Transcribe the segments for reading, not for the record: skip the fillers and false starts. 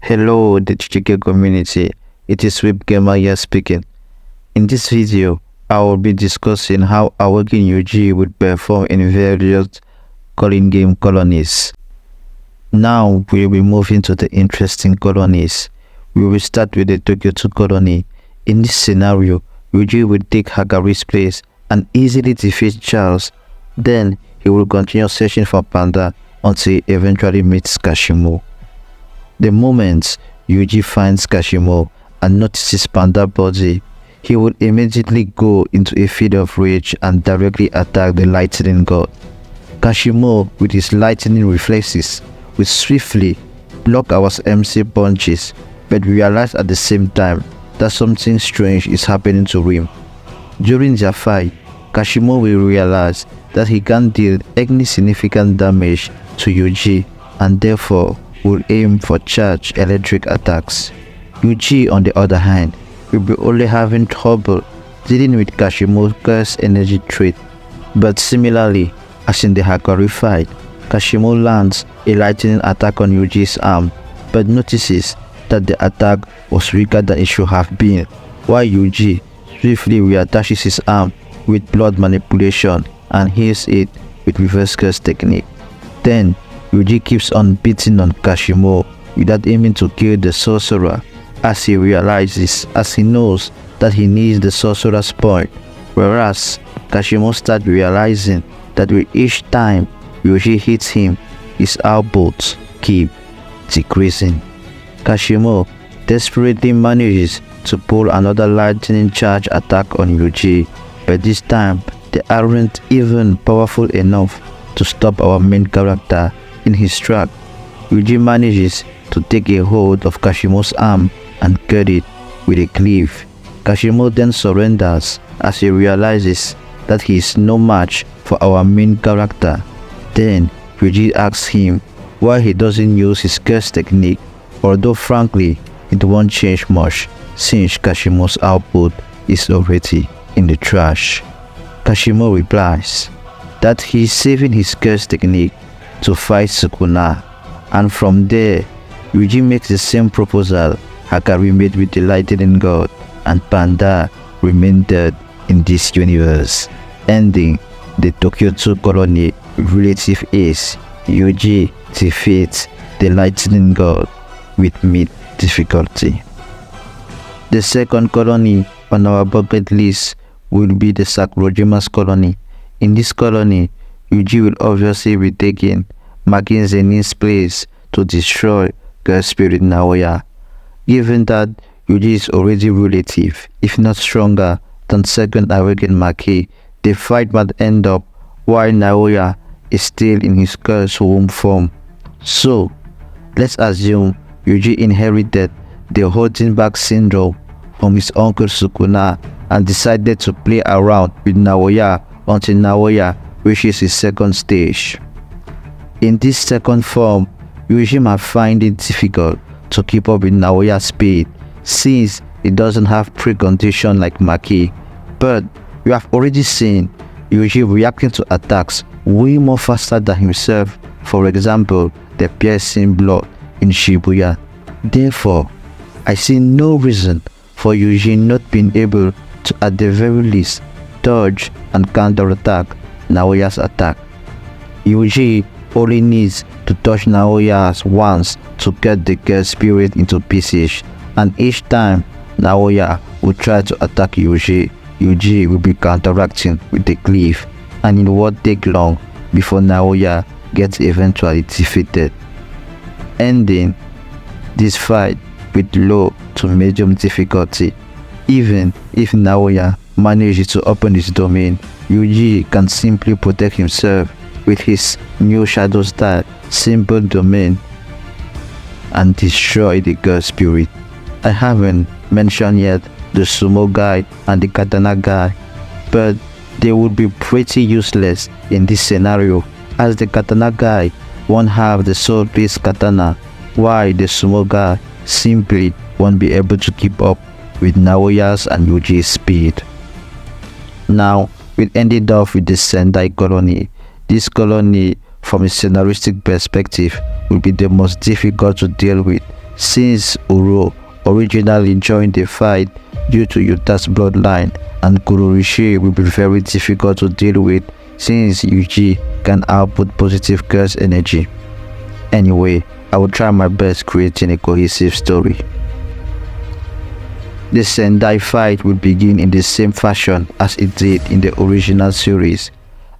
Hello, the Chichike community. It is Sweep Gamer here speaking. In this video, I will be discussing how Awaken Yuji would perform in various Culling game colonies. Now, we will be moving to the interesting colonies. We will start with the Tokyo 2 colony. In this scenario, Yuji will take Hagari's place and easily defeat Charles. Then, he will continue searching for Panda until he eventually meets Kashimo. The moment Yuji finds Kashimo and notices Panda's body, he will immediately go into a fit of rage and directly attack the lightning god. Kashimo, with his lightning reflexes, will swiftly block our MC punches, but realize at the same time that something strange is happening to him. During their fight, Kashimo will realize that he can't deal any significant damage to Yuji and therefore will aim for charged electric attacks. Yuji, on the other hand, will be only having trouble dealing with Kashimo's curse energy trait, but similarly as in the Hagari fight, Kashimo lands a lightning attack on Yuji's arm, but notices that the attack was weaker than it should have been, while Yuji swiftly reattaches his arm with blood manipulation and heals it with reverse curse technique. Then Yuji keeps on beating on Kashimo without aiming to kill the sorcerer, as he knows that he needs the sorcerer's point, whereas Kashimo starts realizing that with each time Yuji hits him, his outputs keep decreasing. Kashimo desperately manages to pull another lightning charge attack on Yuji, but this time they aren't even powerful enough to stop our main character in his track. Yuji manages to take a hold of Kashimo's arm and cut it with a cleave. Kashimo then surrenders as he realizes that he is no match for our main character. Then Yuji asks him why he doesn't use his curse technique, although frankly it won't change much since Kashimo's output is already in the trash. Kashimo replies that he is saving his curse technique to fight Sukuna, and from there Yuji makes the same proposal Hagari made with the lightning god, and Panda remained dead in this universe, ending the Tokyo 2 colony with relative ease. Yuji defeats the lightning god with mid difficulty. The second colony on our bucket list will be the Sakurojima's colony. In this colony, Yuji will obviously be taking marking Zenin's place to destroy Girl Spirit Naoya. Given that Yuji is already relative, if not stronger, than second Awaken Maki, the fight might end up while Naoya is still in his curse womb form. So, let's assume Yuji inherited the holding back syndrome from his uncle Sukuna and decided to play around with Naoya until Naoya reaches his second stage. In this second form, Yuji might find it difficult to keep up with Naoya's speed since it doesn't have precondition like Maki, but we have already seen Yuji reacting to attacks way more faster than himself, for example the piercing blood in Shibuya. Therefore, I see no reason for Yuji not being able to at the very least dodge and counterattack Naoya's attack. Yuji only needs to touch Naoya once to cut the girl spirit into pieces, and each time Naoya will try to attack Yuji, Yuji will be counteracting with the cleave, and it won't take long before Naoya gets eventually defeated, ending this fight with low to medium difficulty. Even if Naoya manages to open his domain, Yuji can simply protect himself with his new shadow style simple domain and destroy the girl spirit. I haven't mentioned yet the sumo guy and the katana guy, but they would be pretty useless in this scenario, as the katana guy won't have the soul piece katana, while the sumo guy simply won't be able to keep up with Naoya's and Yuji's speed. Now, we ended off with the Sendai colony. This colony, from a scenaristic perspective, will be the most difficult to deal with Since Uro originally joined the fight due to Yuta's bloodline, and Kuroishi will be very difficult to deal with since Yuji can output positive curse energy. Anyway, I will try my best creating a cohesive story. The Sendai fight will begin in the same fashion as it did in the original series.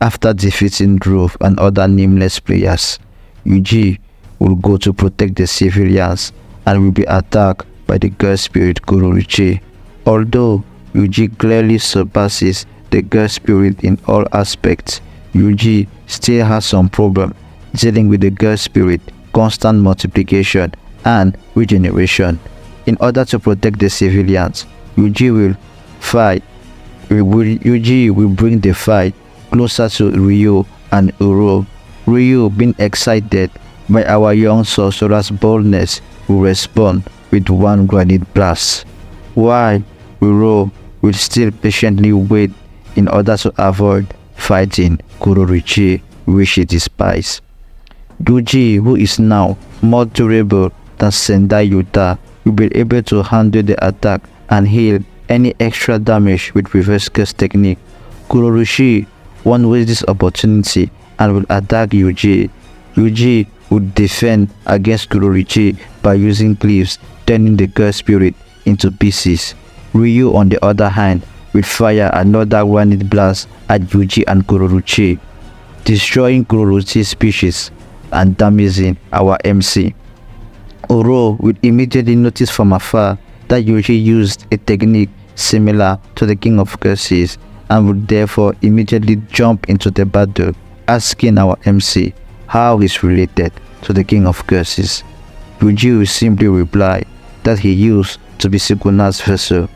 After defeating Drove and other nameless players, Yuji will go to protect the civilians and will be attacked by the girl spirit Kuroichi. Although Yuji clearly surpasses the girl spirit in all aspects, Yuji still has some problem dealing with the girl spirit, constant multiplication and regeneration. In order to protect the civilians, Yuji will bring the fight closer to Ryu and Uro. Ryu, being excited by our young sorcerer's boldness, will respond with one granite blast, while Uro will still patiently wait in order to avoid fighting Kuroichi, which he despises. Yuji, who is now more durable than Sendai Yuta, will be able to handle the attack and heal any extra damage with reverse curse technique. Kuroichi won't waste this opportunity and will attack Yuji. Yuji would defend against Kuroichi by using cleaves, turning the curse spirit into pieces. Ryu, on the other hand, will fire another granite blast at Yuji and Kuroichi, destroying Kuroichi's species and damaging our MC. Uro would immediately notice from afar that Yuji used a technique similar to the King of Curses and would therefore immediately jump into the battle, asking our MC how he's related to the King of Curses. Yuji will simply reply that he used to be Sukuna's vessel.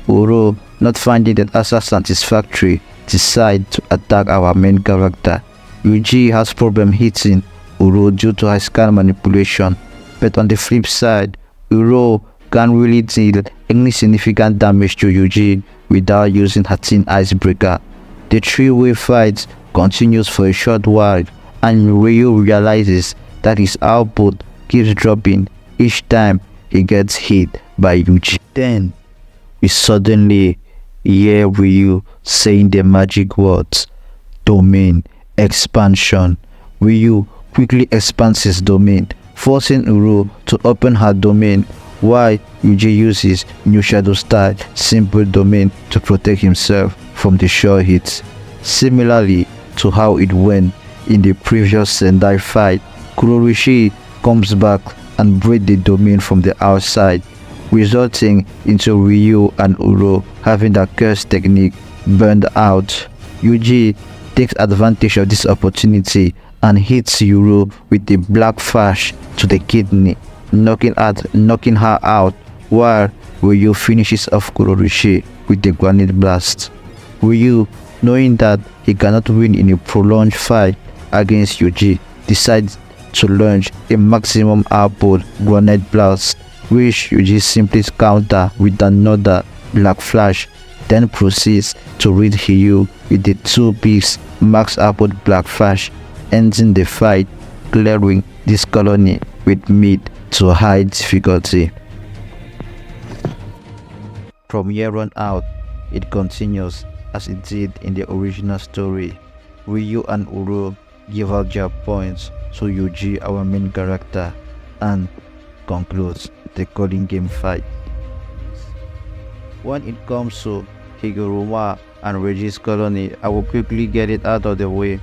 Uro, not finding that answer satisfactory, decides to attack our main character. Yuji has problem hitting Uro due to his scan manipulation, but on the flip side, Uro can't really deal any significant damage to Yuji without using her Tin Icebreaker. The three-way fight continues for a short while, and Ryu realizes that his output keeps dropping each time he gets hit by Yuji. Then, we suddenly hear Ryu saying the magic words, Domain Expansion. Ryu quickly expands his domain, forcing Uro to open her domain, while Yuji uses New Shadow style simple domain to protect himself from the sure hits. Similarly to how it went in the previous Sendai fight, Kuroichi comes back and breaks the domain from the outside, resulting into Ryu and Uro having their curse technique burned out. Yuji takes advantage of this opportunity and hits Uro with the black flash to the kidney, knocking her out, while Ryu finishes off Kuroichi with the granite blast. Ryu, knowing that he cannot win in a prolonged fight against Yuji, decides to launch a maximum output granite blast, which Yuji simply counters with another black flash, then proceeds to read Ryu with the 2-piece max output black flash, ending the fight, clearing this colony with mid to high difficulty. From here on out, it continues as it did in the original story. Ryu and Uro give out their points to Yuji, our main character, and concludes the Culling game fight. When it comes to Higuruma and Regi's colony, I will quickly get it out of the way.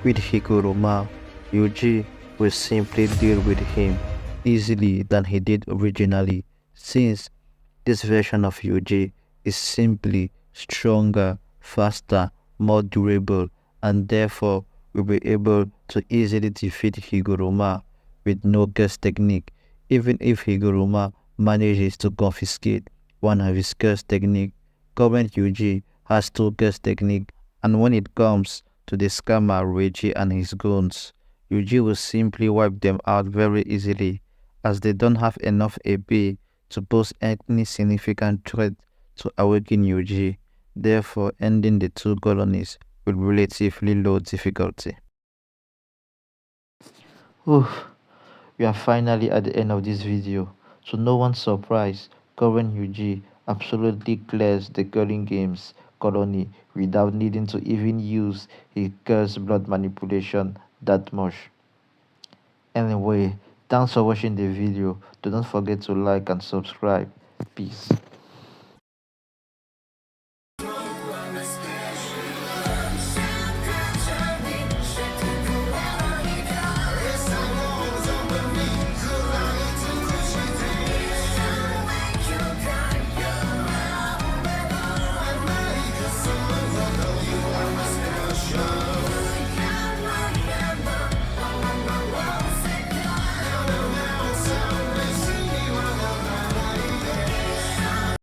With Higuruma, Yuji will simply deal with him easily than he did originally, since this version of Yuji is simply stronger, faster, more durable, and therefore will be able to easily defeat Higuruma with no curse technique, even if Higuruma manages to confiscate one of his curse technique. Current Yuji has 2 curse technique, and when it comes to the scammer Regi and his goons, Yuji will simply wipe them out very easily, as they don't have enough AP to pose any significant threat to Awaken Yuji, therefore ending the 2 colonies with relatively low difficulty. Oof. we are finally at the end of this video. To no one's surprise, current Yuji absolutely clears the Culling game's colony without needing to even use his cursed blood manipulation that much. Anyway, thanks for watching the video. Do not forget to like and subscribe. Peace.